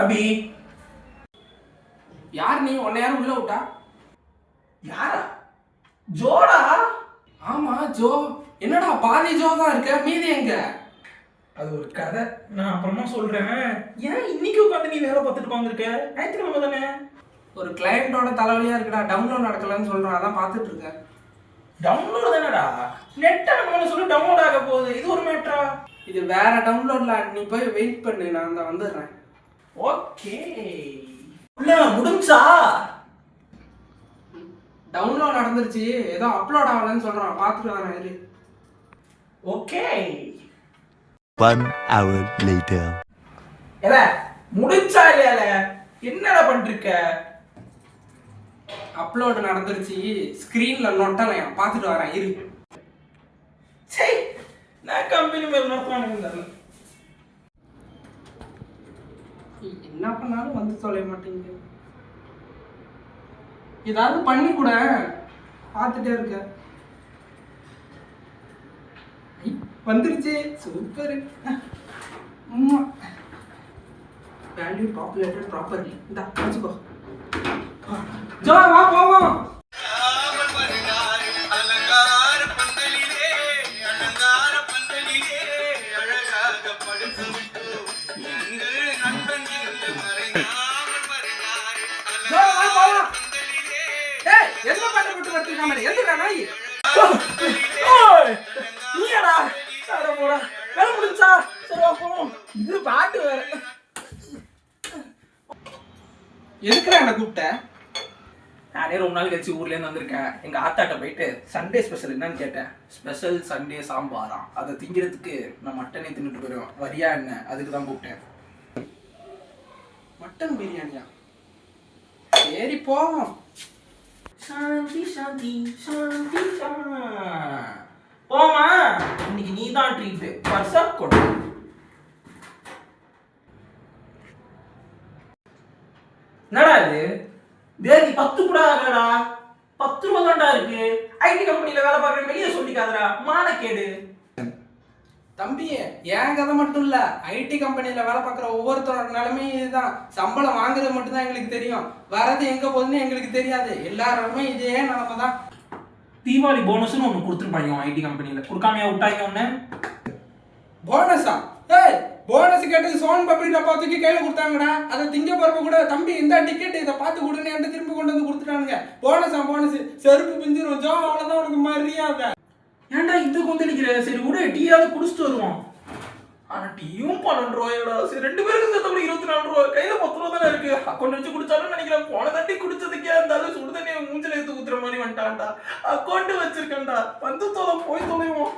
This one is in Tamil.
அபி, யார் நீ? உன்னை யாரும் உள்ள விட்டா? யாரா? ஜோடா? ஆமா ஜோ. என்னடா பாதி ஜோ தான் இருக்க, மீதி எங்க? அது ஒரு கதை, நான் அப்புறமா சொல்றேன். ஏன் இன்னைக்கு உட்காந்து நீ வேலை பார்த்துட்டு உட்காந்துருக்க? ஞாயிற்றுக்கிழமை தானே? ஒரு கிளையண்டோட தலைவலியா இருக்குடா, டவுன்லோட் நடக்கலன்னு சொல்றான், அதான் பார்த்துட்டு இருக்கேன். டவுன்லோட் தானடா? நெட் ஆன் சொல்லி டவுன்லோட் ஆக போகுது. இது ஒரு மேட்டரா? இது வேற டவுன்லோட்ல, நீ போய் வெயிட் பண்ணு, நான் அந்த வந்துடுறேன். ஓகே. உள்ள முடிஞ்சா? டவுன்லோட் நடந்துருச்சு, ஏதோ அப்லோட் ஆகலன்னு சொல்றான், பார்த்துட்டு வரேன் இரு. ஓகே. 1 hour later. ஏல முடிஞ்சா இல்லையால? என்னடா பண்ணிருக்க? அப்லோட் நடந்துருச்சு, ஸ்கிரீன்ல நொட்டலையா, பார்த்துட்டு வரேன் இரு. சரி, நான் கம்பெனி மேல நடத்துறானுங்க. என்ன பண்ணாலும் வந்து தொலைய மாட்டேங்குது. ஏதாவது பண்ணி கூட, பார்த்துட்டே இருக்க. வந்துருச்சு, சூப்பர். Value populated properly. இந்தா வச்சுக்கோ. ஜோ வா போவோம். எந்த பாட்டு போட்டு வரதுக்காம எதுடா நாய்? நீடா சார போடா. வேலை முடிஞ்சா? சரி வா போவோம். இது பாட்டு வேற. எதுக்குடா என்ன கூப்பிட்ட? நானே ரொம்ப நாள் கழிச்சு ஊர்ல இருந்து வந்திருக்கேன். எங்க ஆத்தாட்ட போயிட்டு சண்டே ஸ்பெஷல் என்னன்னு கேட்டேன். ஸ்பெஷல் சண்டே சாம்பாராம். அதை திங்கிறதுக்கு நான் மட்டனே தின்னுட்டு போயிடுவேன். வரியா என்ன? அதுக்கு தான் கூப்பிட்டேன். மட்டன் பிரியாணியா? சரி போவோம். சாந்தி சாந்தி சாந்தி போமா. இன்னைக்கு நீ தான் ட்ரீட். பர்சா கொடு. என்னடா இது? தேதி 10 கூட ஆகலடா. 10 ரூபா தான்டா இருக்கு. ஐடி கம்பெனில வேலை பார்க்கற வெளியே சொல்லிக்காதடா. மானக்கேடு. தம்பி, என் கதை மட்டும் இல்ல, ஐடி கம்பெனில வேலை பார்க்குற ஒவ்வொருத்தரோட நிலைமையும் இதுதான். சம்பளம் வாங்குறது மட்டும்தான் எங்களுக்கு தெரியும், வரது எங்க போகுதுன்னு எங்களுக்கு தெரியாது. எல்லாருமே இதே நிலைமை தான். தீபாவளி போனஸ்னு ஒன்று கொடுத்துருப்பாங்க ஐடி கம்பெனியில். கொடுக்காமையா விட்டாங்க ஒன்று? போனஸா? ஏய், போனஸ் கேட்டது சோன் பப்படி டப்பா தூக்கி கையில கொடுத்தாங்கடா. அதை திங்க போறப்ப கூட, தம்பி இந்த டிக்கெட் இதை பார்த்து கொடுன்னு என்கிட்ட திரும்பி கொண்டு வந்து கொடுத்துட்டானுங்க. போனஸா போனஸ்? செருப்பு பிஞ்சிரும் ஜோ, அவ்வளோதான் உனக்கு மரியாதை. ஏன்டா இது கொந்தளிக்கிற? சரி விட, டீயாவது குடிச்சிட்டு வருவோம். ஆனா டீயும் 12 ரூபாயோட. சரி 2 பேருக்கு சேர்த்து கூட 24 ரூபா. கையில 10 ரூபா தானே இருக்கு. அக்கௌண்ட் வச்சு குடிச்சாலும் நினைக்கிறேன். போன தண்ணி குடிச்சதுக்கே இருந்தாலும் சுடு தண்ணியை மூஞ்சில எடுத்து ஊத்துற மாதிரி வந்துட்டான்டா. அக்கௌண்ட் வச்சிருக்கேன்டா. வந்து போய் தொலைவோம்.